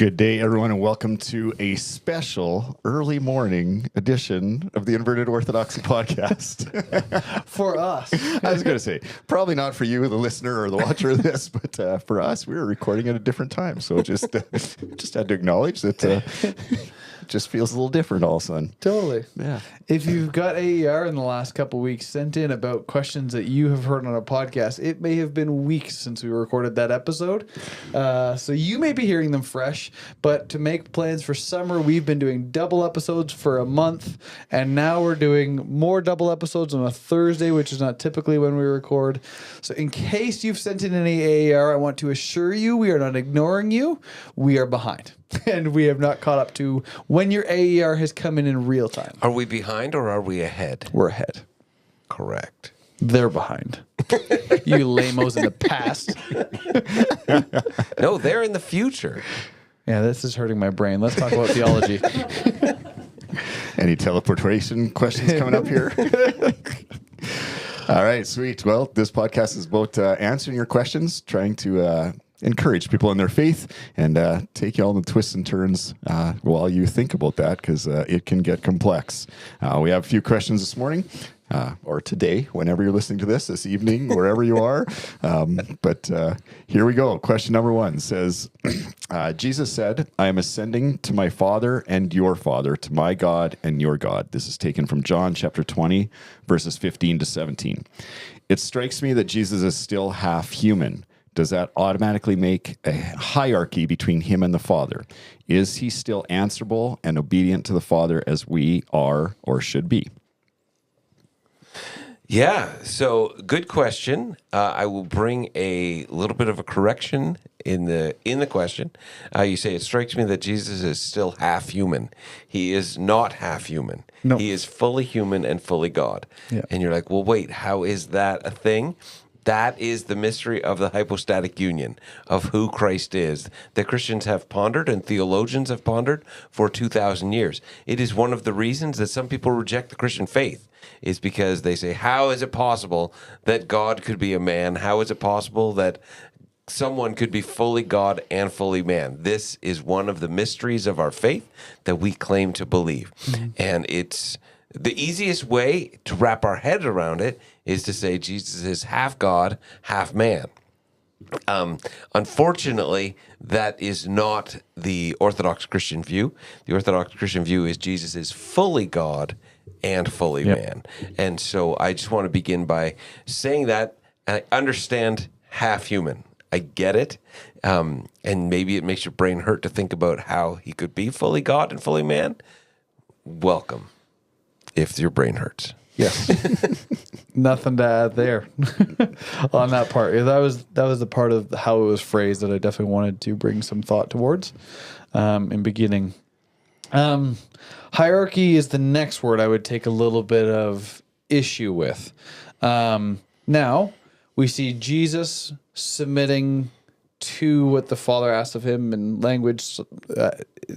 Good day, everyone, and welcome to a special early morning edition of the Inverted Orthodoxy Podcast. For us. I was going to say, probably not for you, the listener or the watcher of this, but for us, we were recording at a different time. So just had to acknowledge that it just feels a little different all of a sudden. Totally. Yeah. If you've got AER in the last couple of weeks sent in about questions that you have heard on a podcast, it may have been weeks since we recorded that episode. So you may be hearing them fresh, but to make plans for summer, we've been doing double episodes for a month, and now we're doing more double episodes on a Thursday, which is not typically when we record. So in case you've sent in any AER, I want to assure you we are not ignoring you. We are behind. And we have not caught up to when your AER has come in real time. Are we behind or are we ahead? We're ahead. Correct. They're behind. You lamos in the past. No, they're in the future. Yeah, this is hurting my brain. Let's talk about theology. Any teleportation questions coming up here? All right, sweet. Well, this podcast is about answering your questions, trying to encourage people in their faith, and take you all the twists and turns while you think about that, because it can get complex. We have a few questions this morning, or today, whenever you're listening to this evening, wherever you are. But here we go. Question number 1 says, Jesus said, I am ascending to my Father and your Father, to my God and your God. This is taken from John chapter 20, verses 15 to 17. It strikes me that Jesus is still half human. Does that automatically make a hierarchy between him and the Father? Is he still answerable and obedient to the Father as we are or should be? Yeah, so good question. I will bring a little bit of a correction in the question. You say, it strikes me that Jesus is still half human. He is not half human. No. He is fully human and fully God. Yeah. And you're like, well, wait, how is that a thing? That is the mystery of the hypostatic union of who Christ is that Christians have pondered and theologians have pondered for 2,000 years. It is one of the reasons that some people reject the Christian faith, is because they say, how is it possible that God could be a man? How is it possible that someone could be fully God and fully man? This is one of the mysteries of our faith that we claim to believe. Mm-hmm. And it's the easiest way to wrap our head around it is to say Jesus is half God, half man. Unfortunately, that is not the Orthodox Christian view. The Orthodox Christian view is Jesus is fully God and fully man. And so I just want to begin by saying that I understand half human. I get it. And maybe it makes your brain hurt to think about how he could be fully God and fully man. Welcome, if your brain hurts. Yes. Nothing to add there on that part. That was the part of how it was phrased that I definitely wanted to bring some thought towards in beginning. Hierarchy is the next word I would take a little bit of issue with. Now, we see Jesus submitting to what the Father asks of him in language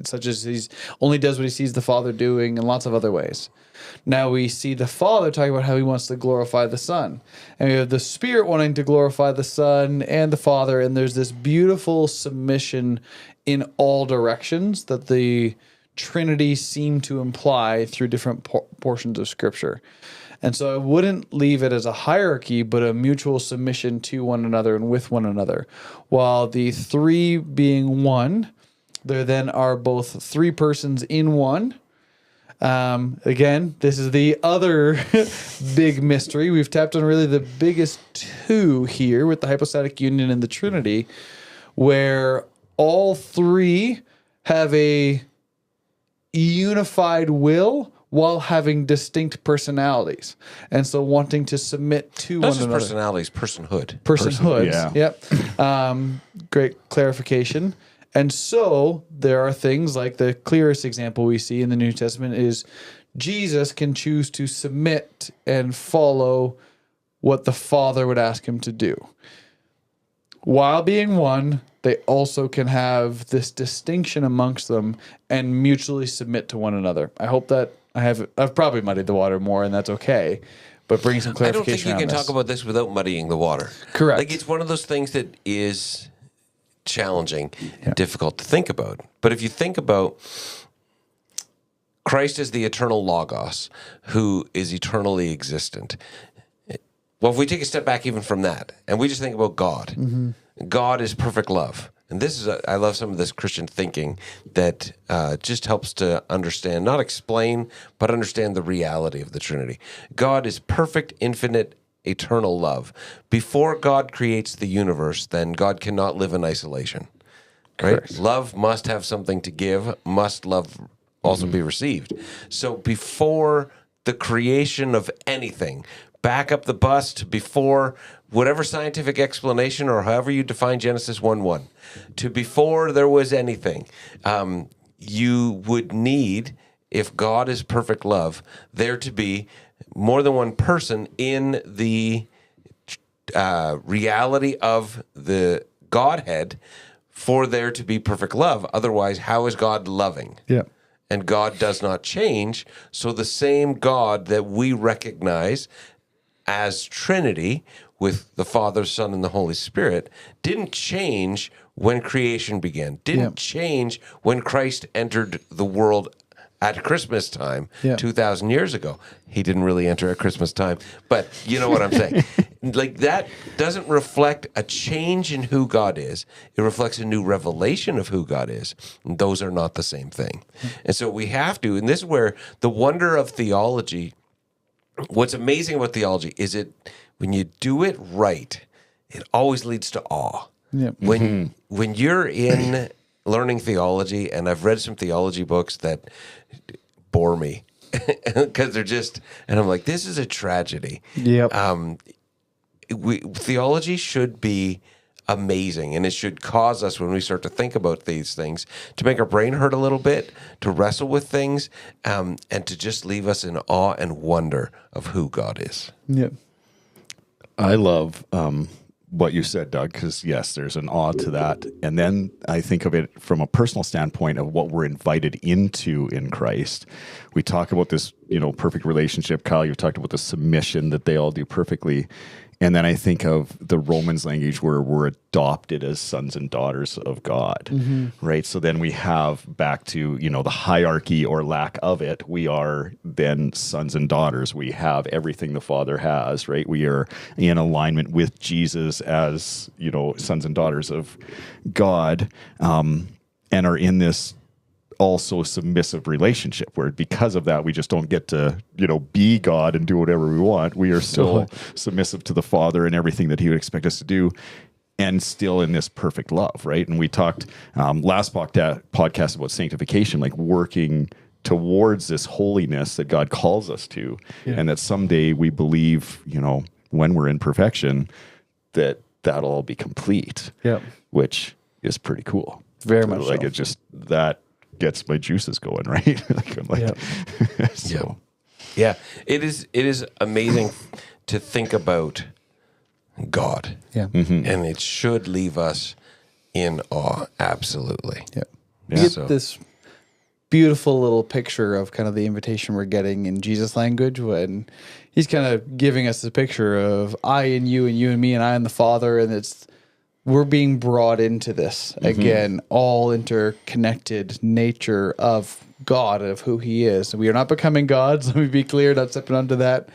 such as he only does what he sees the Father doing, and lots of other ways. Now we see the Father talking about how he wants to glorify the Son. And we have the Spirit wanting to glorify the Son and the Father, and there's this beautiful submission in all directions that the Trinity seem to imply through different portions of Scripture. And so I wouldn't leave it as a hierarchy, but a mutual submission to one another and with one another. While the three being one, there then are both three persons in one. Again, this is the other big mystery. We've tapped on really the biggest two here with the hypostatic union and the Trinity, where all three have a unified will while having distinct personalities, and so wanting to submit to Not one just another. personalities, personhood. Personhoods. Yeah. Yep. Great clarification. And so there are things like the clearest example we see in the New Testament is Jesus can choose to submit and follow what the Father would ask him to do. While being one, they also can have this distinction amongst them and mutually submit to one another. I hope that I've probably muddied the water more, and that's okay. But bring some clarification. I don't think you can talk about this without muddying the water. Correct. Like, it's one of those things that is challenging and difficult to think about. But if you think about Christ as the eternal Logos, who is eternally existent. Well, if we take a step back even from that, and we just think about God, God is perfect love. And this is, I love some of this Christian thinking that just helps to understand, not explain, but understand the reality of the Trinity. God is perfect, infinite, eternal love. Before God creates the universe, then God cannot live in isolation. Right? Correct. Love must have something to give, must love also be received. So before the creation of anything, back up the bus to before whatever scientific explanation or however you define Genesis 1:1, to before there was anything, you would need, if God is perfect love, there to be more than one person in the reality of the Godhead for there to be perfect love. Otherwise, how is God loving? Yeah. And God does not change. So the same God that we recognize as Trinity with the Father, Son, and the Holy Spirit didn't change when creation began, didn't change when Christ entered the world at Christmas time 2,000 years ago. He didn't really enter at Christmas time, but you know what I'm saying. Like, that doesn't reflect a change in who God is. It reflects a new revelation of who God is. And those are not the same thing. And so we have to, and this is where the wonder of theology, what's amazing about theology is when you do it right, it always leads to awe. Yep. When you're in learning theology, and I've read some theology books that bore me because they're just, and I'm like, this is a tragedy. Yep. Theology should be amazing, and it should cause us, when we start to think about these things, to make our brain hurt a little bit, to wrestle with things, and to just leave us in awe and wonder of who God is. Yep. I love what you said, Doug, because yes, there's an awe to that. And then I think of it from a personal standpoint of what we're invited into in Christ. We talk about this, perfect relationship. Kyle, you talked about the submission that they all do perfectly. And then I think of the Romans language where we're adopted as sons and daughters of God, right? So then we have back to, the hierarchy or lack of it. We are then sons and daughters. We have everything the Father has, right? We are in alignment with Jesus as, sons and daughters of God, and are in this also submissive relationship where because of that we just don't get to be God and do whatever we want. We are still submissive to the Father and everything that he would expect us to do, and still in this perfect love, right? And we talked last podcast about sanctification, like working towards this holiness that God calls us to, and that someday we believe, when we're in perfection, that'll all be complete, which is pretty cool. Very much like so. it just that gets my juices going, right? Yeah, it is amazing to think about God. Yeah. And it should leave us in awe. Absolutely. Yeah. Yeah. You get this beautiful little picture of kind of the invitation we're getting in Jesus language when he's kind of giving us the picture of I and you and me and I and the Father, and we're being brought into this again, all interconnected nature of God, of who he is. We are not becoming gods. Let me be clear, not stepping onto that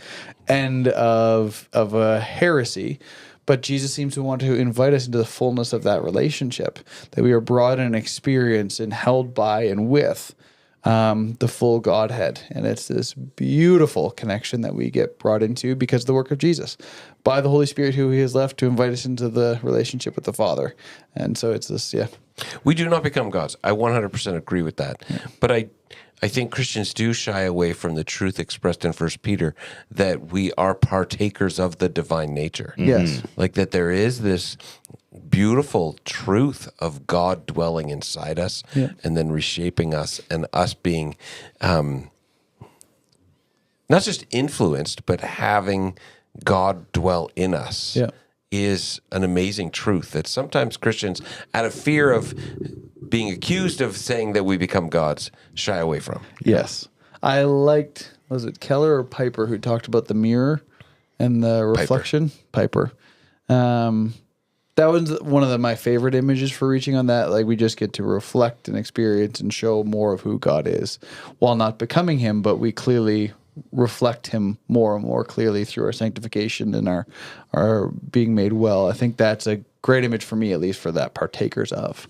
end of a heresy. But Jesus seems to want to invite us into the fullness of that relationship, that we are brought in and experienced and held by and with the full Godhead. And it's this beautiful connection that we get brought into because of the work of Jesus, by the Holy Spirit who he has left to invite us into the relationship with the Father. And so it's this, We do not become gods. I 100% agree with that. Yeah. But I think Christians do shy away from the truth expressed in 1 Peter that we are partakers of the divine nature. Yes. Like that there is this beautiful truth of God dwelling inside us and then reshaping us, and us being not just influenced, but having God dwell in us is an amazing truth that sometimes Christians, out of fear of being accused of saying that we become gods, shy away from. Yes. I liked, was it Keller or Piper who talked about the mirror and the reflection? Piper. That was one of my favorite images for reaching on that. Like we just get to reflect and experience and show more of who God is while not becoming him, but we clearly reflect him more and more clearly through our sanctification and our being made well. I think that's a great image for me, at least for that partakers of.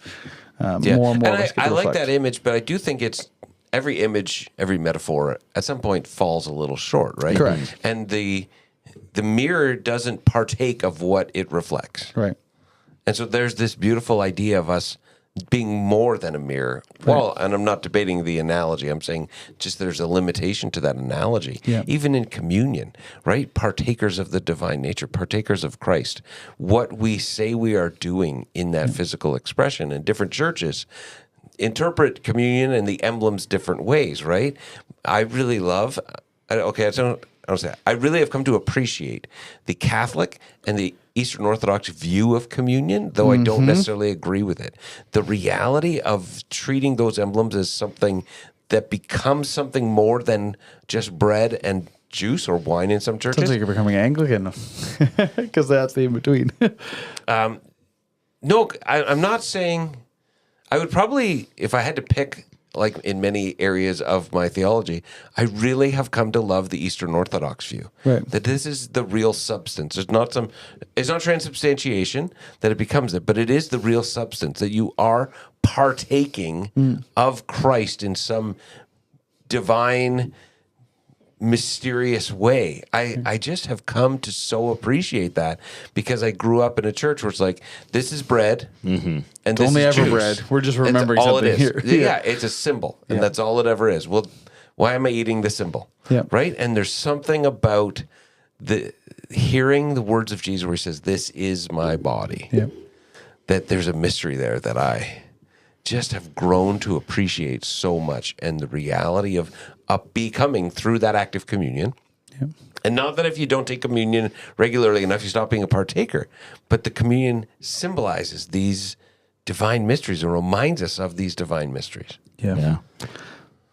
More and more and of us get I to like reflect. that image, but I do think it's every image, every metaphor at some point falls a little short, right? Correct. And the mirror doesn't partake of what it reflects. Right. And so there's this beautiful idea of us being more than a mirror. Well, and I'm not debating the analogy. I'm saying just there's a limitation to that analogy. Yeah. Even in communion, right? Partakers of the divine nature, partakers of Christ. What we say we are doing in that physical expression, and different churches interpret communion and the emblems different ways, right? I really love, I really have come to appreciate the Catholic and the Eastern Orthodox view of communion, though I don't necessarily agree with it. The reality of treating those emblems as something that becomes something more than just bread and juice or wine in some churches. Sounds like you're becoming Anglican because that's the in between. No, I'm not saying. I would probably, if I had to pick, like in many areas of my theology, I really have come to love the Eastern Orthodox view. Right. That this is the real substance. It's not transubstantiation that it becomes it, but it is the real substance, that you are partaking of Christ in some divine, mysterious way. I just have come to so appreciate that because I grew up in a church where it's like, this is bread, and this only is ever juice. bread. We're just remembering All something it is. here. Yeah, it's a symbol, and that's all it ever is. Well, why am I eating the symbol? Yeah. Right? And there's something about hearing the words of Jesus where he says, "This is my body." Yeah. That there's a mystery there that I just have grown to appreciate so much, and the reality of becoming through that act of communion. Yeah. And not that if you don't take communion regularly enough, you stop being a partaker, but the communion symbolizes these divine mysteries and reminds us of these divine mysteries. Yeah.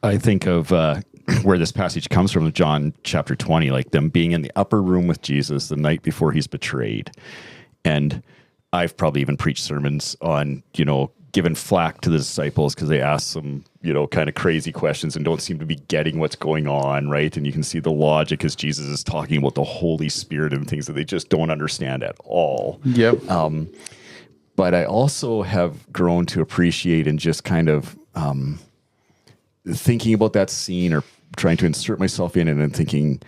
I think of where this passage comes from, John chapter 20, like them being in the upper room with Jesus the night before he's betrayed. And I've probably even preached sermons on, giving flack to the disciples because they ask some, kind of crazy questions and don't seem to be getting what's going on, right? And you can see the logic as Jesus is talking about the Holy Spirit and things that they just don't understand at all. Yep. But I also have grown to appreciate and just kind of thinking about that scene or trying to insert myself in it and thinking,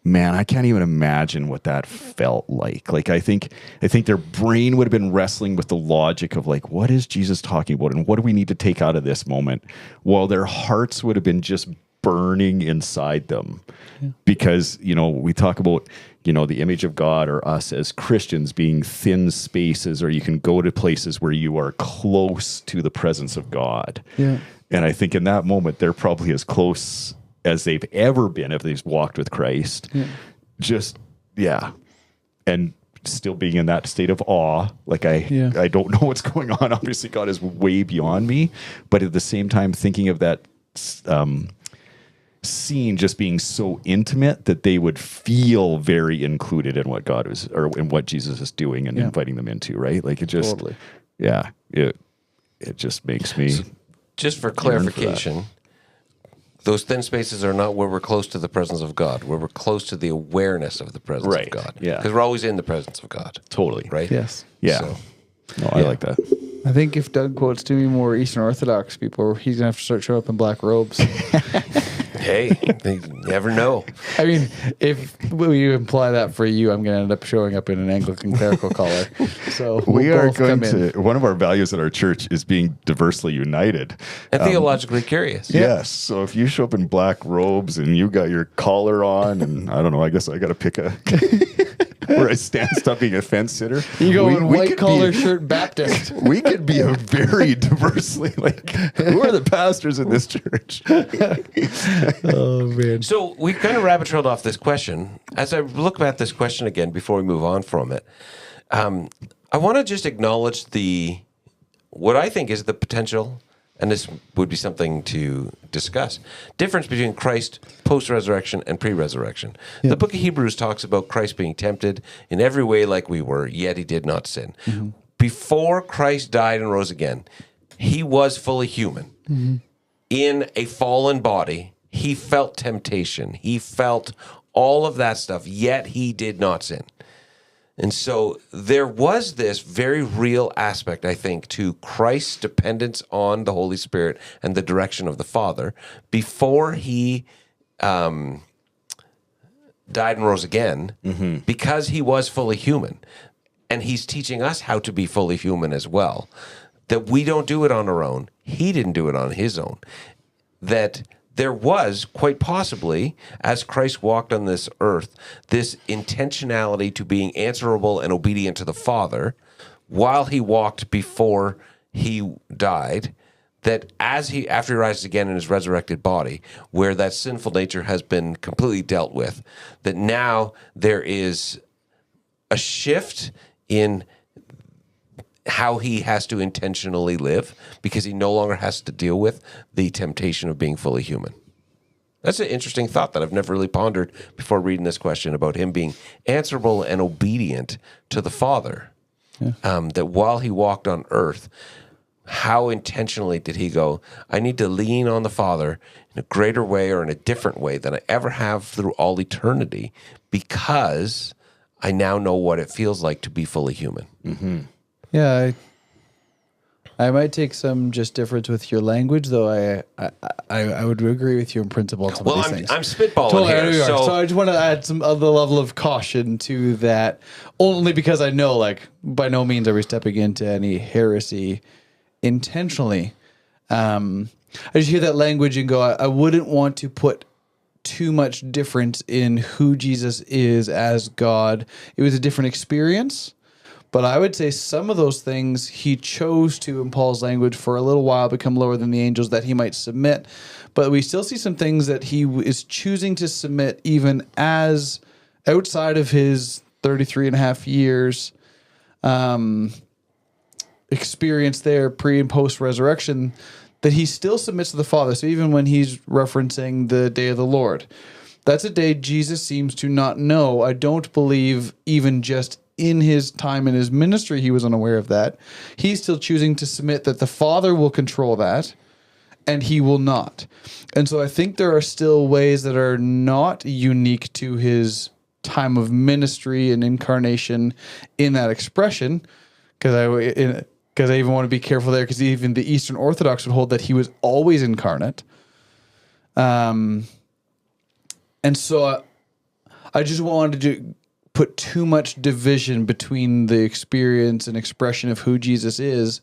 man, I can't even imagine what that felt like. Like, I think their brain would have been wrestling with the logic of like, what is Jesus talking about? And what do we need to take out of this moment? While their hearts would have been just burning inside them. Yeah. Because, we talk about, the image of God or us as Christians being thin spaces, or you can go to places where you are close to the presence of God. Yeah. And I think in that moment, they're probably as close as they've ever been if they've walked with Christ. Yeah. And still being in that state of awe. Like I don't know what's going on. Obviously, God is way beyond me. But at the same time, thinking of that scene just being so intimate that they would feel very included in what God was, or in what Jesus is doing and inviting them into, right? Like it just, it just makes me. So just for clarification, those thin spaces are not where we're close to the presence of God, where we're close to the awareness of the presence of God. Yeah. Because we're always in the presence of God. Totally. Right? Yes. Yeah. So, no, I like that. I think if Doug quotes too many more Eastern Orthodox people, he's going to have to start showing up in black robes. hey, you never know. I mean, if we imply that for you, I'm going to end up showing up in an Anglican clerical collar. So We are both going come in. to, one of our values at our church is being diversely united. And theologically curious. Yes. So if you show up in black robes and you got your collar on, and I don't know, I guess I got to pick a where I stand, stop being a fence sitter. You go in white could collar be, shirt Baptist. We could be a very diversely, like, who are the pastors in this church? Oh, man. So we kind of rabbit trailed off this question. As I look at this question again before we move on from it, I want to just acknowledge what I think is the potential and this would be something to discuss. Difference between Christ post-resurrection and pre-resurrection. The book of Hebrews talks about Christ being tempted in every way like we were, yet he did not sin. Before Christ died and rose again, he was fully human. In a fallen body, he felt temptation. He felt all of that stuff, yet he did not sin. And so there was this very real aspect, I think, to Christ's dependence on the Holy Spirit and the direction of the Father before he died and rose again, because he was fully human. And he's teaching us how to be fully human as well, that we don't do it on our own. He didn't do it on his own. That there was, quite possibly, as Christ walked on this earth, this intentionality to being answerable and obedient to the Father while he walked before he died, that after he rises again in his resurrected body, where that sinful nature has been completely dealt with, that now there is a shift in how he has to intentionally live, because he no longer has to deal with the temptation of being fully human. That's an interesting thought that I've never really pondered before reading this question about him being answerable and obedient to the Father. That while he walked on earth, how intentionally did he go, I need to lean on the Father in a greater way or in a different way than I ever have through all eternity, because I now know what it feels like to be fully human. Yeah, I might take some just difference with your language, though I would agree with you in principle on some of these things. I'm spitballing here. So I just want to add some other level of caution to that, only because I know, like, by no means are we stepping into any heresy intentionally. I just hear that language and go, I wouldn't want to put too much difference in who Jesus is as God. It was a different experience. But I would say some of those things he chose to, in Paul's language, for a little while become lower than the angels, that he might submit. But we still see some things that he is choosing to submit even as outside of his 33 and a half years experience there, pre and post resurrection, that he still submits to the Father. So even when he's referencing the day of the Lord, that's a day Jesus seems to not know. I don't believe even just in his time in his ministry, he was unaware of that. He's still choosing to submit that the Father will control that, and he will not. And so I think there are still ways that are not unique to his time of ministry and incarnation in that expression, because I even want to be careful there, because even the Eastern Orthodox would hold that he was always incarnate. And so I just wanted to put too much division between the experience and expression of who Jesus is,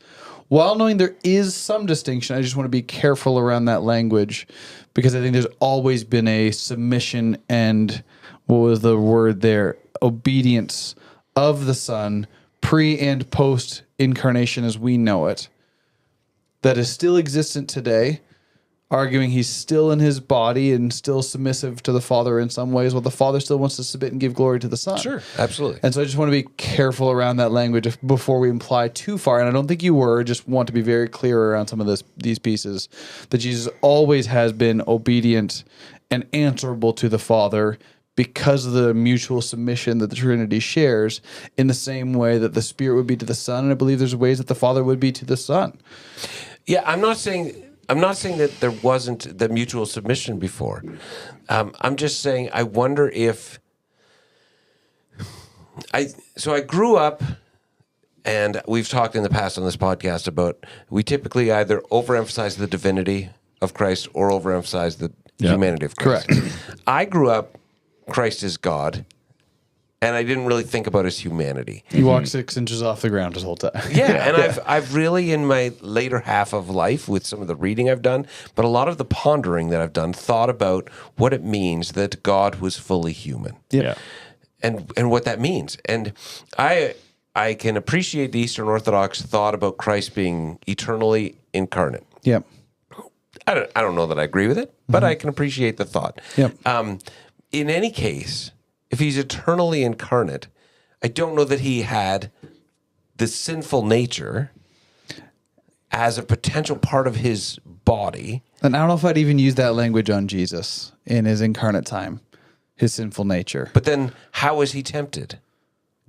while knowing there is some distinction. I just want to be careful around that language, because I think there's always been a submission and, what was the word there, obedience of the Son, pre and post incarnation as we know it, that is still existent today, arguing he's still in his body and still submissive to the Father in some ways, while the Father still wants to submit and give glory to the Son. Sure, absolutely. And so I just want to be careful around that language before we imply too far. And I don't think you were. Just want to be very clear around some of these pieces, that Jesus always has been obedient and answerable to the Father because of the mutual submission that the Trinity shares, in the same way that the Spirit would be to the Son. And I believe there's ways that the Father would be to the Son. Yeah, I'm not saying that there wasn't the mutual submission before. I'm just saying I wonder if I grew up, and we've talked in the past on this podcast about, we typically either overemphasize the divinity of Christ or overemphasize the humanity of Christ. Correct. I grew up, Christ is God, and I didn't really think about his humanity. He walked 6 inches off the ground his whole time. Yeah, I've really, in my later half of life, with some of the reading I've done, but a lot of the pondering that I've done, thought about what it means that God was fully human. Yeah. And what that means. And I can appreciate the Eastern Orthodox thought about Christ being eternally incarnate. Yep. I don't know that I agree with it, but I can appreciate the thought. Yep. In any case, if he's eternally incarnate, I don't know that he had the sinful nature as a potential part of his body. And I don't know if I'd even use that language on Jesus in his incarnate time, his sinful nature. But then how is he tempted?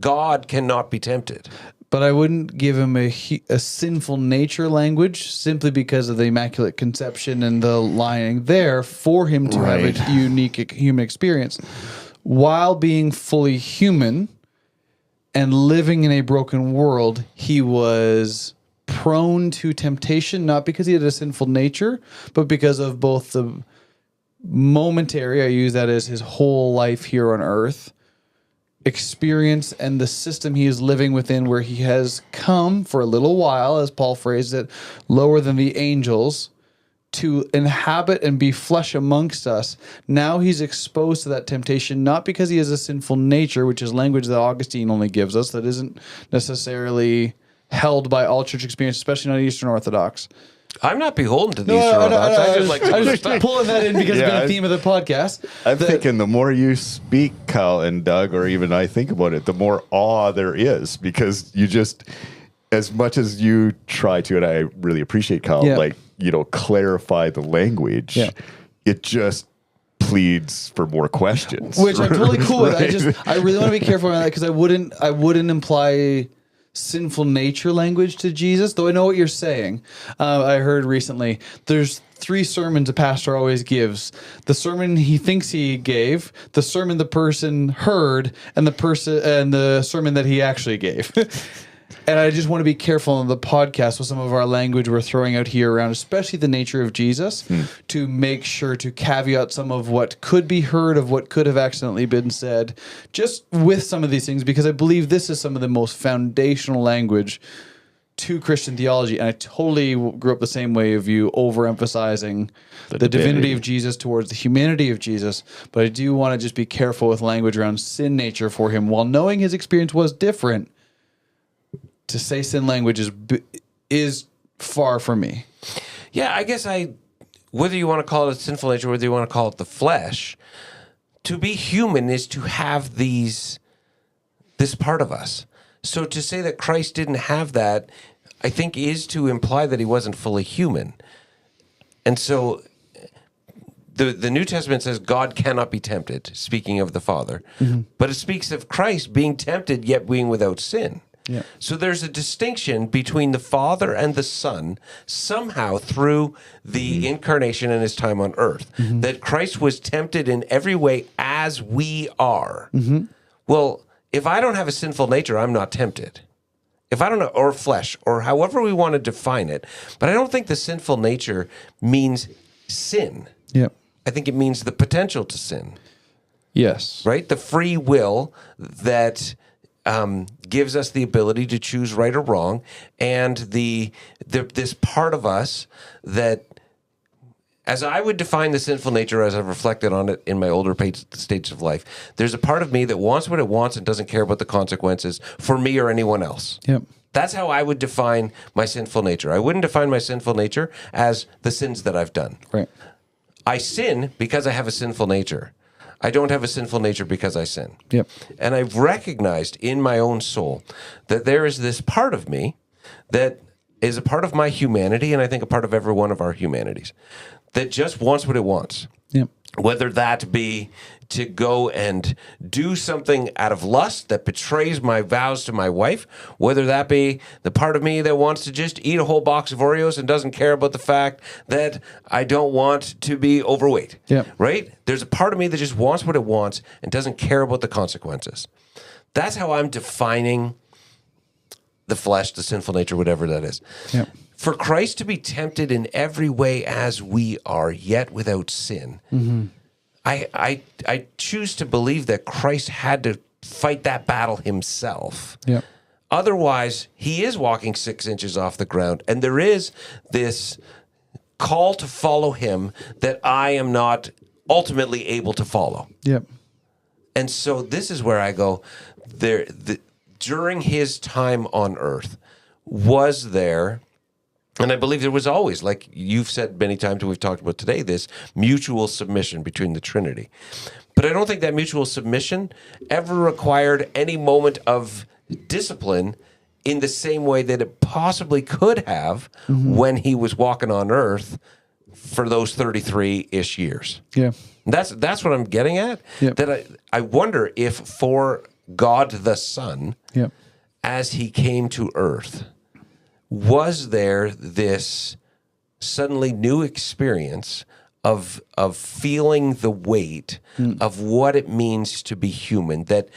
God cannot be tempted. But I wouldn't give him a sinful nature language simply because of the Immaculate Conception and the lying there for him to have a unique human experience. While being fully human and living in a broken world, he was prone to temptation, not because he had a sinful nature, but because of both the momentary, I use that as his whole life here on earth, experience and the system he is living within, where he has come for a little while, as Paul phrased it, lower than the angels, to inhabit and be flesh amongst us. Now he's exposed to that temptation, not because he has a sinful nature, which is language that Augustine only gives us, that isn't necessarily held by all church experience, especially not Eastern Orthodox. I'm not beholden to these Orthodox. I just like to I'm just pulling that in because it's been a theme of the podcast. I'm thinking the more you speak, Kyle and Doug, or even I think about it, the more awe there is, because you just, as much as you try to, and I really appreciate Kyle, clarify the language, it just pleads for more questions. Which I'm totally cool with. I really want to be careful on that, because I wouldn't imply sinful nature language to Jesus, though I know what you're saying. I heard recently there's 3 sermons a pastor always gives: the sermon he thinks he gave, the sermon the person heard, and the sermon that he actually gave. And I just want to be careful on the podcast with some of our language we're throwing out here around, especially the nature of Jesus, to make sure to caveat some of what could be heard, of what could have accidentally been said, just with some of these things, because I believe this is some of the most foundational language to Christian theology. And I totally grew up the same way of you, overemphasizing the divinity of Jesus towards the humanity of Jesus. But I do want to just be careful with language around sin nature for him, while knowing his experience was different. To say sin language is far from me. Yeah, I guess whether you want to call it sinful nature, whether you want to call it the flesh, to be human is to have this part of us. So to say that Christ didn't have that, I think, is to imply that he wasn't fully human. And so the New Testament says God cannot be tempted, speaking of the Father, but it speaks of Christ being tempted yet being without sin. Yeah. So there's a distinction between the Father and the Son somehow through the incarnation and his time on earth, that Christ was tempted in every way as we are. Well, if I don't have a sinful nature, I'm not tempted. If I don't know, or flesh, or however we want to define it, but I don't think the sinful nature means sin. Yeah. I think it means the potential to sin. Yes. Right? The free will that gives us the ability to choose right or wrong, and this part of us that, as I would define the sinful nature as I've reflected on it in my older stages of life, there's a part of me that wants what it wants and doesn't care about the consequences for me or anyone else. Yep. That's how I would define my sinful nature. I wouldn't define my sinful nature as the sins that I've done. Right. I sin because I have a sinful nature. I don't have a sinful nature because I sin. Yep. And I've recognized in my own soul that there is this part of me that is a part of my humanity, and I think a part of every one of our humanities, that just wants what it wants. Yep. Whether that be to go and do something out of lust that betrays my vows to my wife, whether that be the part of me that wants to just eat a whole box of Oreos and doesn't care about the fact that I don't want to be overweight. Yep. Right? There's a part of me that just wants what it wants and doesn't care about the consequences. That's how I'm defining the flesh, the sinful nature, whatever that is. Yep. For Christ to be tempted in every way as we are, yet without sin, I choose to believe that Christ had to fight that battle himself. Yep. Otherwise, he is walking 6 inches off the ground, and there is this call to follow him that I am not ultimately able to follow. Yep. And so this is where I go, during his time on earth, was there... And I believe there was always, like you've said many times and we've talked about today, this mutual submission between the Trinity. But I don't think that mutual submission ever required any moment of discipline in the same way that it possibly could have when he was walking on earth for those 33-ish years. Yeah. That's what I'm getting at. Yep. That I wonder if for God the Son, Yeah. as he came to earth, was there this suddenly new experience of feeling the weight of what it means to be human that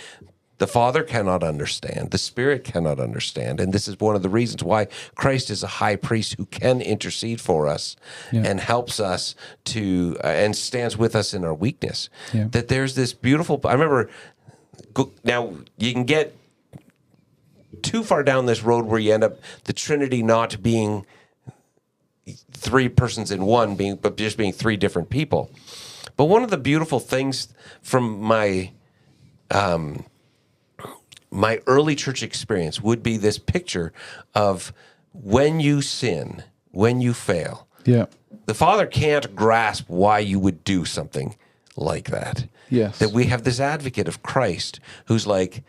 the Father cannot understand, the Spirit cannot understand, and this is one of the reasons why Christ is a high priest who can intercede for us and helps us to and stands with us in our weakness. Yeah. That there's this beautiful. I remember. Now you can get too far down this road where you end up the Trinity not being three persons in one, but just being three different people. But one of the beautiful things from my early church experience would be this picture of when you sin, when you fail. Yeah. The Father can't grasp why you would do something like that. Yes. That we have this advocate of Christ who's like,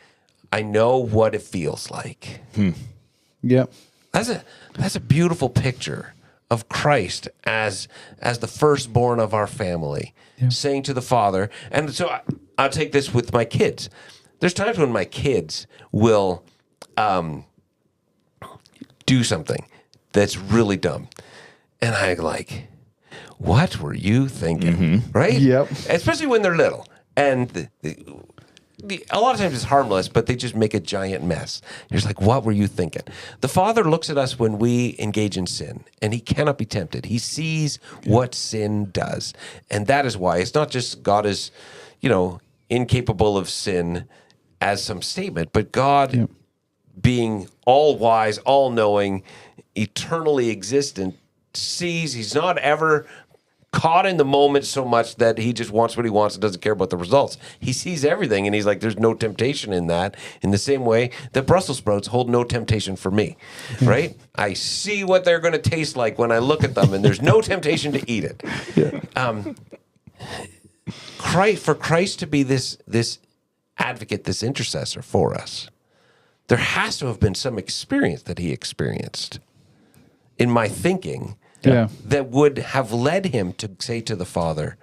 I know what it feels like. Yeah. That's a beautiful picture of Christ as the firstborn of our family, saying to the Father. And so I'll take this with my kids. There's times when my kids will do something that's really dumb. And I'm like, what were you thinking? Right? Yep. Especially when they're little. And a lot of times it's harmless, but they just make a giant mess. You're just like, what were you thinking? The Father looks at us when we engage in sin, and he cannot be tempted. He sees what sin does. And that is why it's not just God is, incapable of sin as some statement, but God being all wise, all knowing, eternally existent, sees he's not ever caught in the moment so much that he just wants what he wants and doesn't care about the results. He sees everything, and he's like, there's no temptation in that, in the same way that Brussels sprouts hold no temptation for me, right? I see what they're going to taste like when I look at them, and there's no temptation to eat it. For Christ to be this advocate, this intercessor for us, there has to have been some experience that he experienced in my thinking that would have led him to say to the Father,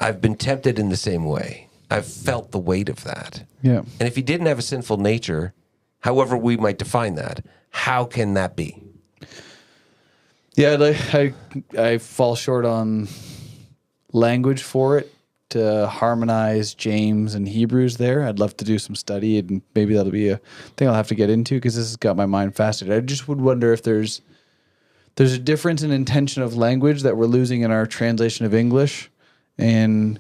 I've been tempted in the same way. I've felt the weight of that. Yeah. And if he didn't have a sinful nature, however we might define that, how can that be? Yeah, I fall short on language for it to harmonize James and Hebrews there. I'd love to do some study, and maybe that'll be a thing I'll have to get into because this has got my mind fascinated. I just would wonder if there's a difference in intention of language that we're losing in our translation of English, and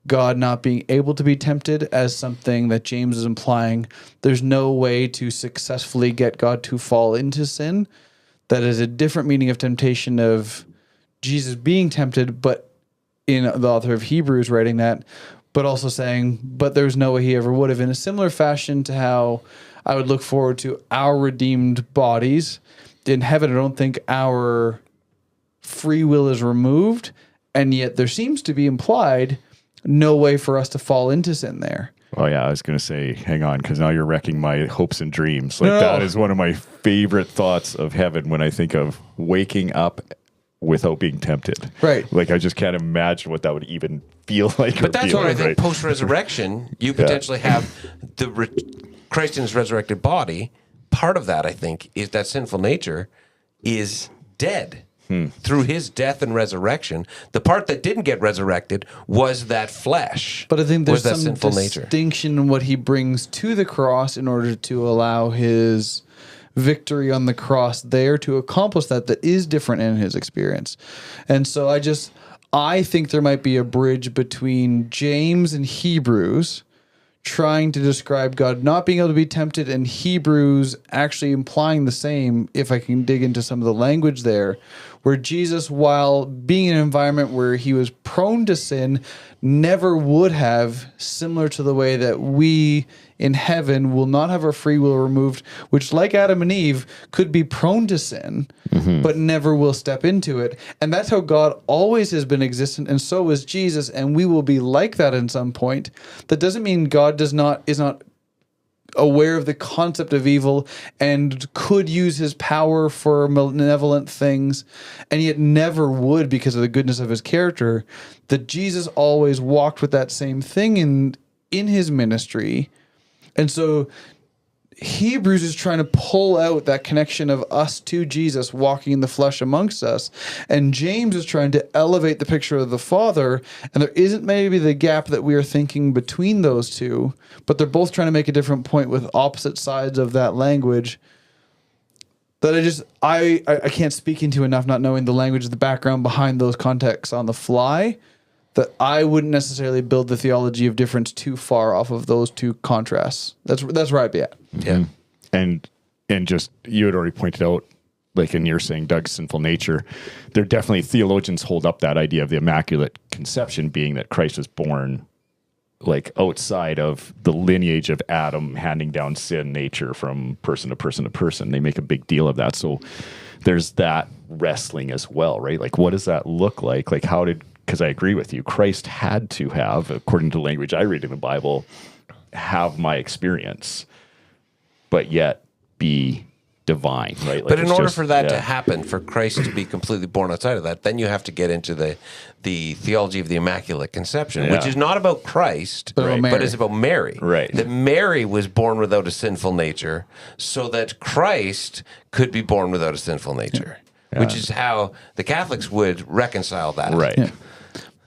God not being able to be tempted as something that James is implying. There's no way to successfully get God to fall into sin. That is a different meaning of temptation of Jesus being tempted, but in the author of Hebrews writing that, but also saying, but there's no way he ever would have, in a similar fashion to how I would look forward to our redeemed bodies. In heaven, I don't think our free will is removed, and yet there seems to be implied no way for us to fall into sin there. Oh, yeah, I was going to say, hang on, because now you're wrecking my hopes and dreams. That is one of my favorite thoughts of heaven when I think of waking up without being tempted. Right. I just can't imagine what that would even feel like. But that's why I think post-resurrection, you potentially have Christ in his resurrected body. Part of that, I think, is that sinful nature is dead through his death and resurrection. The part that didn't get resurrected was that flesh. But I think there's that some sinful distinction in what he brings to the cross in order to allow his victory on the cross there to accomplish that is different in his experience. And so I think there might be a bridge between James and Hebrews trying to describe God not being able to be tempted, and Hebrews actually implying the same, if I can dig into some of the language there, where Jesus, while being in an environment where he was prone to sin, never would have, similar to the way that we in heaven will not have our free will removed, which, like Adam and Eve, could be prone to sin, but never will step into it. And that's how God always has been existent, and so is Jesus, and we will be like that in some point. That doesn't mean God is not aware of the concept of evil and could use his power for malevolent things, and yet never would because of the goodness of his character, that Jesus always walked with that same thing in his ministry. And so Hebrews is trying to pull out that connection of us to Jesus walking in the flesh amongst us. And James is trying to elevate the picture of the Father. And there isn't maybe the gap that we are thinking between those two, but they're both trying to make a different point with opposite sides of that language that I can't speak into enough, not knowing the language, the background behind those contexts on the fly, that I wouldn't necessarily build the theology of difference too far off of those two contrasts. That's where I'd be at. Yeah. And just, you had already pointed out, like, and you're saying Doug's sinful nature, there definitely theologians hold up that idea of the Immaculate Conception being that Christ was born like outside of the lineage of Adam, handing down sin nature from person to person to person. They make a big deal of that. So there's that wrestling as well, right? Like, what does that look like? Like, because I agree with you, Christ had to have, according to the language I read in the Bible, have my experience, but yet be divine, right? Like, but in order for that to happen, for Christ to be completely born outside of that, then you have to get into the theology of the Immaculate Conception, which is not about Christ, but is about Mary. Right. That Mary was born without a sinful nature so that Christ could be born without a sinful nature, which is how the Catholics would reconcile that. Right. Yeah.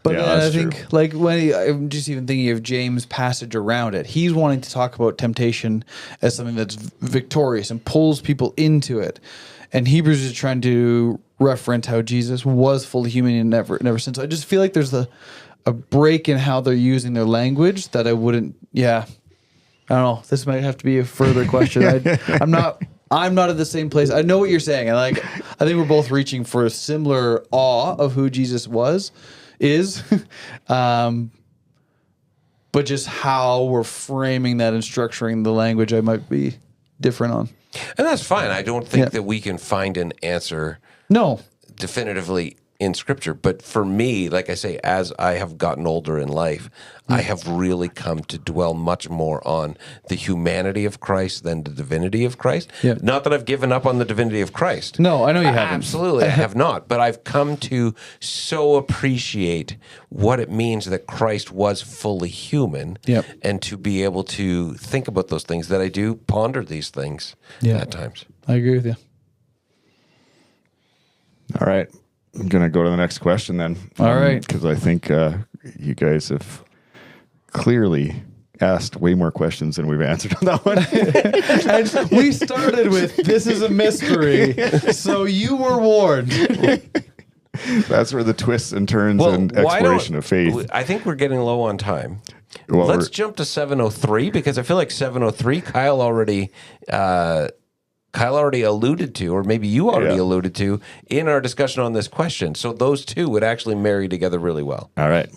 But I think, true. like, when I'm just even thinking of James' passage around it, he's wanting to talk about temptation as something that's victorious and pulls people into it. And Hebrews is trying to reference how Jesus was fully human and never sinned. So I just feel like there's a break in how they're using their language that I wouldn't. Yeah, I don't know. This might have to be a further question. I'm not at the same place. I know what you're saying. And I think we're both reaching for a similar awe of who Jesus is, but just how we're framing that and structuring the language, I might be different on. And that's fine. I don't think that we can find an answer definitively in Scripture. But for me, like I say, as I have gotten older in life, I have really come to dwell much more on the humanity of Christ than the divinity of Christ. Yeah. Not that I've given up on the divinity of Christ. No, I know you haven't. Absolutely, I have not. But I've come to so appreciate what it means that Christ was fully human, and to be able to think about those things, that I do ponder these things at times. I agree with you. All right. I'm going to go to the next question then. All right. Because I think you guys have clearly asked way more questions than we've answered on that one. And we started with, this is a mystery, so you were warned. That's where the twists and turns and exploration of faith. I think we're getting low on time. Well, let's jump to 703, because I feel like 703, Kyle already alluded to, or maybe you already alluded to in our discussion on this question. So those two would actually marry together really well. All right.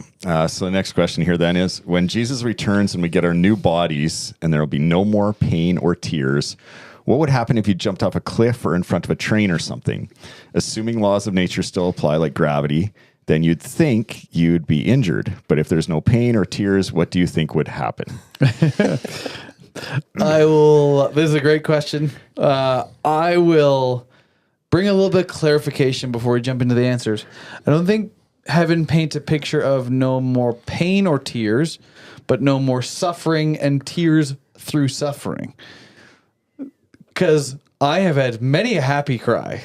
So the next question here then is, when Jesus returns and we get our new bodies and there will be no more pain or tears, what would happen if you jumped off a cliff or in front of a train or something? Assuming laws of nature still apply, like gravity, then you'd think you'd be injured. But if there's no pain or tears, what do you think would happen? This is a great question. I will bring a little bit of clarification before we jump into the answers. I don't think heaven paints a picture of no more pain or tears, but no more suffering and tears through suffering. Because I have had many a happy cry.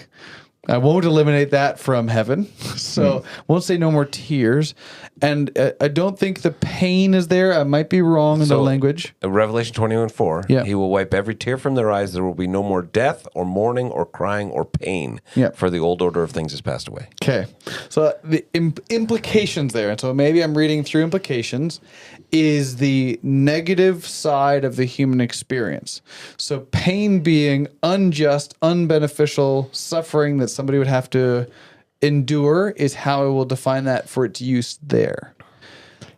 I won't eliminate that from heaven. So won't say no more tears. And I don't think the pain is there. I might be wrong in the language. Revelation 21:4. He will wipe every tear from their eyes. There will be no more death or mourning or crying or pain. For the old order of things has passed away. Okay. So the implications there, and so maybe I'm reading through implications, is the negative side of the human experience. So pain being unjust, unbeneficial suffering that somebody would have to endure is how I will define that for its use there.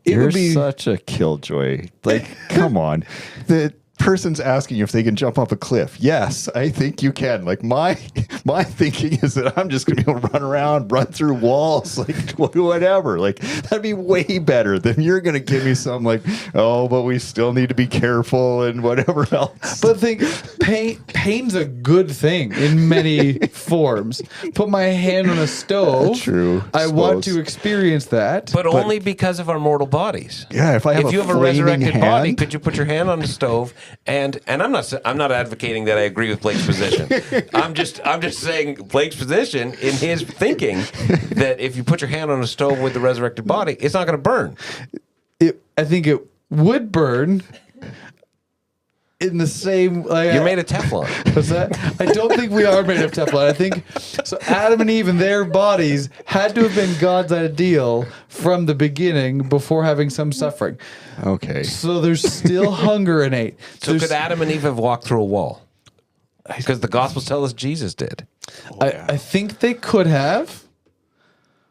You're such a killjoy. Like, come on. The person's asking you if they can jump off a cliff. Yes, I think you can. Like, my My thinking is that I'm just going to be able to run around, run through walls, like whatever. Like that'd be way better than you're going to give me some like, oh, but we still need to be careful and whatever else. But think pain's a good thing in many forms. Put my hand on a stove. True. I want to experience that. But only because of our mortal bodies. Yeah, if you have a resurrected body, could you put your hand on the stove? And I'm not advocating that I agree with Blake's position. I'm just saying Blake's position in his thinking that if you put your hand on a stove with the resurrected body, it's not going to burn. I think it would burn in the same. Like, You're made of Teflon. What's that? I don't think we are made of Teflon. I think so. Adam and Eve and their bodies had to have been God's ideal from the beginning before having some suffering. Okay. So there's still hunger innate. So could Adam and Eve have walked through a wall? Because the Gospels tell us Jesus did. I think they could have.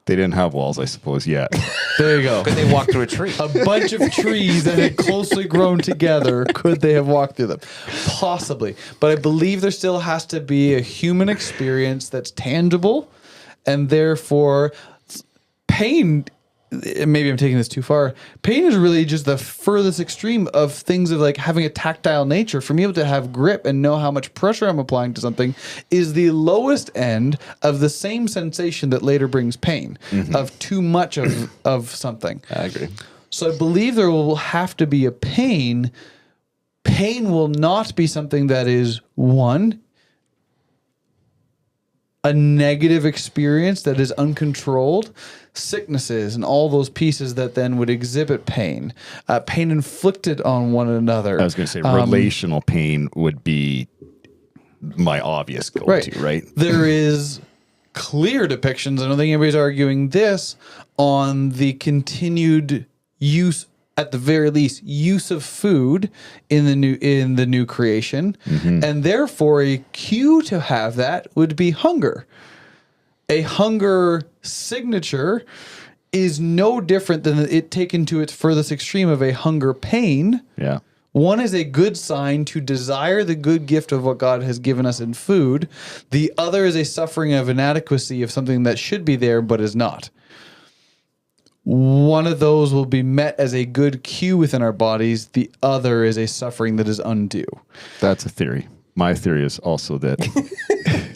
They didn't have walls, I suppose, yet. There you go. Could they walk through a tree? A bunch of trees that had closely grown together. Could they have walked through them? Possibly. But I believe there still has to be a human experience that's tangible, and therefore pain. Maybe I'm taking this too far. Pain is really just the furthest extreme of things of like having a tactile nature. For me able to have grip and know how much pressure I'm applying to something is the lowest end of the same sensation that later brings pain of too much of something. I agree. So I believe there will have to be a pain. Pain will not be something that is a negative experience that is uncontrolled. Sicknesses and all those pieces that then would exhibit pain, pain inflicted on one another. I was going to say relational pain would be my obvious go-to, right? There is clear depictions, I don't think anybody's arguing this, on the continued use, at the very least, use of food in the new creation. And therefore a cue to have that would be hunger. A hunger signature is no different than it taken to its furthest extreme of a hunger pain. Yeah. One is a good sign to desire the good gift of what God has given us in food. The other is a suffering of inadequacy of something that should be there but is not. One of those will be met as a good cue within our bodies. The other is a suffering that is undue. That's a theory. My theory is also that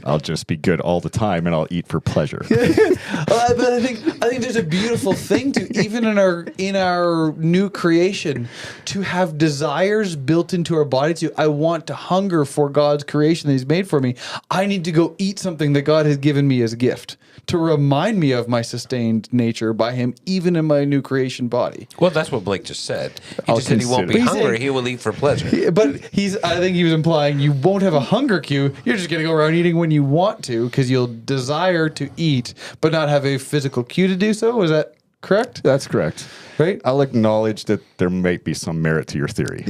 I'll just be good all the time and I'll eat for pleasure. But I think there's a beautiful thing to even in our new creation to have desires built into our body. I want to hunger for God's creation that He's made for me. I need to go eat something that God has given me as a gift to remind me of my sustained nature by Him, even in my new creation body. Well, that's what Blake just said. He just said he won't be hungry. He will eat for pleasure. But I think he was implying you won't have a hunger cue. You're just going to go around eating when you want to because you'll desire to eat, but not have a physical cue to do so. Is that correct? That's correct. Right? I'll acknowledge that there might be some merit to your theory.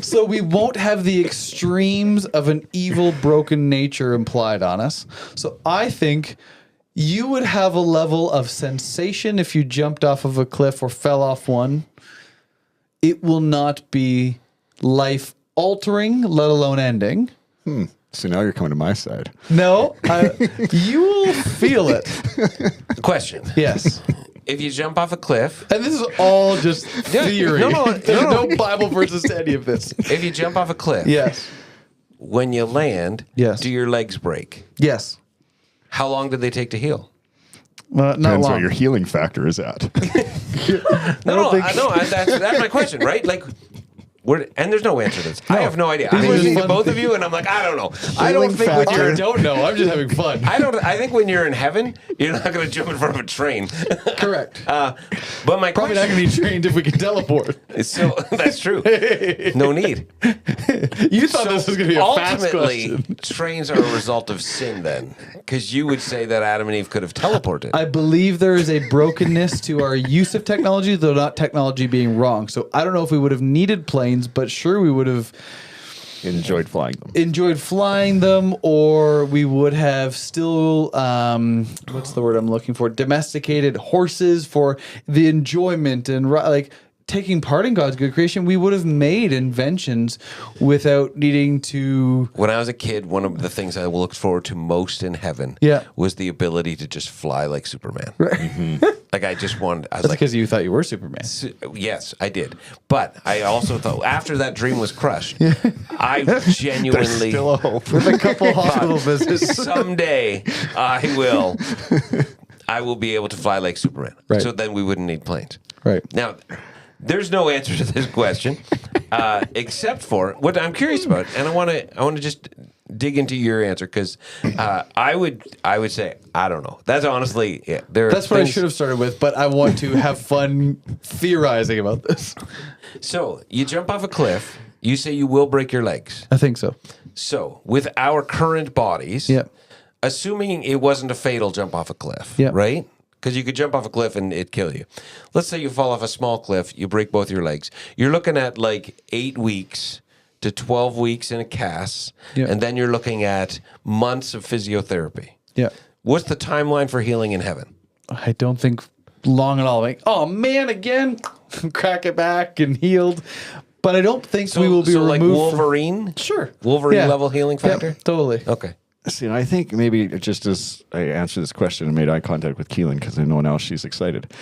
So we won't have the extremes of an evil, broken nature implied on us. So I think you would have a level of sensation if you jumped off of a cliff or fell off one. It will not be life-altering, let alone ending. So now you're coming to my side. No, you will feel it. Question. Yes. If you jump off a cliff, And this is all just theory. There's no. no Bible verses to any of this. if you jump off a cliff, Yes. when you land, Yes. do your legs break? Yes. How long did they take to heal? Not Depends long. what your healing factor is at. No, that's my question, right? Like, and there's no answer to this. I have no idea. I'm These are listening to fun both of you, and I'm like, I don't know. I don't Healing think when factor. you're I don't know. I'm just having fun. I think when you're in heaven, you're not going to jump in front of a train. Correct. But my Probably not question going to be trained if we can teleport. is so that's true. No need. You thought this was going to be a fast Ultimately, question. trains are a result of sin, then, because you would say that Adam and Eve could have teleported. I believe there is a brokenness to our use of technology, though not technology being wrong. So I don't know if we would have needed planes, but sure we would have Enjoyed flying them. enjoyed flying them, or we would have still, what's the word I'm looking for? Domesticated horses for the enjoyment and like taking part in God's good creation, we would have made inventions without needing to. When I was a kid, one of the things I looked forward to most in heaven was the ability to just fly like Superman. Right. Mm-hmm. Like I just wanted. I was That's because you thought you were Superman. Yes, I did. But I also thought after that dream was crushed, I genuinely Still a hope. With a couple hospital visits. someday I will be able to fly like Superman. Right. So then we wouldn't need planes. Right. Now, there's no answer to this question, except for what I'm curious about, and I want to just dig into your answer because I would say I don't know. That's honestly That's what I should have started with, but I want to have fun theorizing about this. So you jump off a cliff. You say you will break your legs. I think so. So with our current bodies, assuming it wasn't a fatal jump off a cliff, right? Because you could jump off a cliff and it'd kill you. Let's say you fall off a small cliff, you break both your legs. You're looking at like 8 weeks to 12 weeks in a cast, and then you're looking at months of physiotherapy. Yeah. What's the timeline for healing in heaven? I don't think long at all. Like, oh man, again, crack it back and healed. But I don't think we will be removed. Like Wolverine? Sure. Wolverine level healing factor? Yep, totally. Okay. See, I think maybe just as I answered this question and made eye contact with Keelan because I know now she's excited.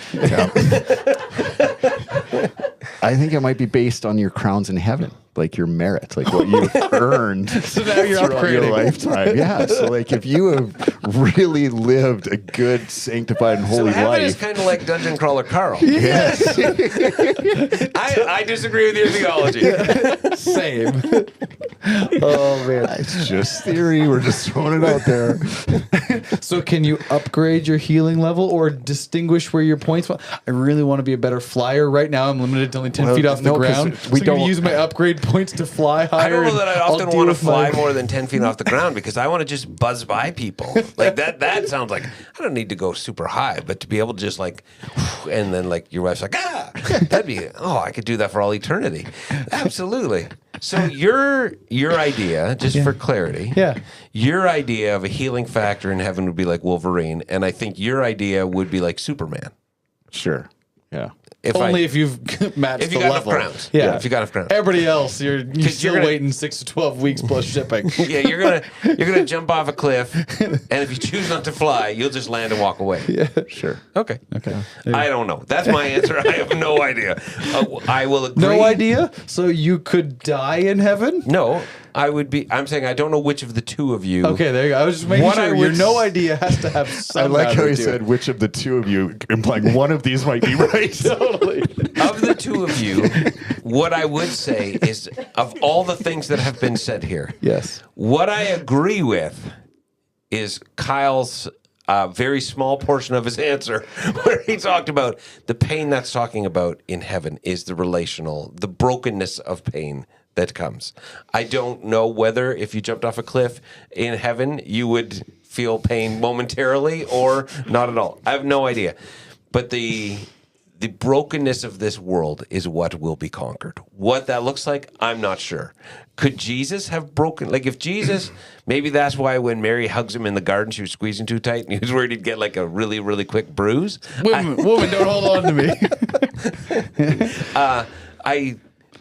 I think it might be based on your crowns in heaven, like your merit, like what you've earned So now you're throughout your upgrading. lifetime. Yeah. So like if you have really lived a good, sanctified, and So holy heaven is life. kind of like Dungeon Crawler Carl. Yes. I disagree with your theology. Same. Oh man. It's just theory. We're just throwing it out there. So can you upgrade your healing level or distinguish where your points? I really want to be a better flyer. Right now, I'm limited to only 10 feet off the no, 'cause ground. we So I'm don't gonna use my upgrade points to fly higher. I don't know and that I I'll often deal want to with fly my- more than 10 feet off the ground because I want to just buzz by people. Like that sounds like I don't need to go super high, but to be able to just like, and then like your wife's like, that'd be, I could do that for all eternity. Absolutely. So your idea, just for clarity, your idea of a healing factor in heaven would be like Wolverine, and I think your idea would be like Superman. Sure. Yeah. If you've matched if you the got level. enough crowns. Yeah. If you got enough crowns. Everybody else, you're still gonna- waiting 6 to 12 weeks plus shipping. Yeah, you're gonna jump off a cliff, and if you choose not to fly, you'll just land and walk away. Yeah. Sure. Okay. Okay. I don't know. That's my answer. I have no idea. I will agree. No idea? So you could die in heaven? No, I would be. I'm saying I don't know which of the two of you. Okay, there you go. I was just making What sure I your would no s- idea has to have I some like how matter he to it. said which of the two of you, implying one of these might be right. Totally. Of the two of you, what I would say is, of all the things that have been said here, Yes. what I agree with is Kyle's very small portion of his answer, where he talked about the pain that's talking about in heaven is the relational, the brokenness of pain that comes. I don't know whether if you jumped off a cliff in heaven, you would feel pain momentarily or not at all. I have no idea. But the brokenness of this world is what will be conquered. What that looks like, I'm not sure. Could Jesus have broken? Like if Jesus, maybe that's why when Mary hugs him in the garden, she was squeezing too tight, and he was worried he'd get like a really, really quick bruise. Woman, don't hold on to me.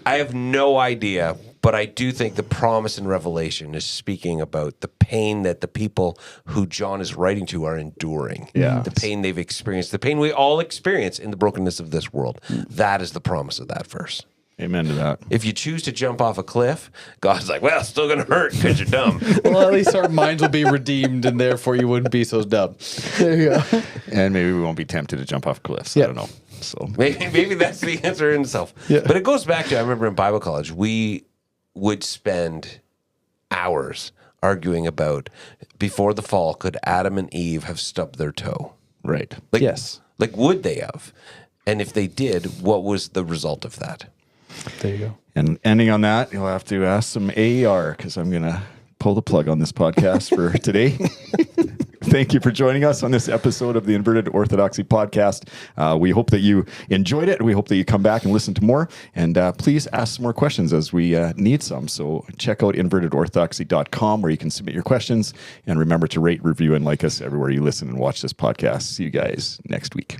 I have no idea, but I do think the promise in Revelation is speaking about the pain that the people who John is writing to are enduring. Yeah. The pain they've experienced, the pain we all experience in the brokenness of this world. That is the promise of that verse. Amen to that. If you choose to jump off a cliff, God's like, well, it's still going to hurt because you're dumb. Well, at least our minds will be redeemed, and therefore you wouldn't be so dumb. There you go. And maybe we won't be tempted to jump off cliffs. Yeah. I don't know. So Maybe that's the answer in itself. Yeah. But it goes back to, I remember in Bible college, we would spend hours arguing about, before the fall, could Adam and Eve have stubbed their toe? right. Like, Yes. Like, would they have? And if they did, what was the result of that? There you go. And ending on that, you'll have to ask some AAR because I'm going to pull the plug on this podcast for today. Thank you for joining us on this episode of the Inverted Orthodoxy Podcast. We hope that you enjoyed it. We hope that you come back and listen to more. And please ask some more questions as we need some. So check out invertedorthodoxy.com where you can submit your questions. And remember to rate, review, and like us everywhere you listen and watch this podcast. See you guys next week.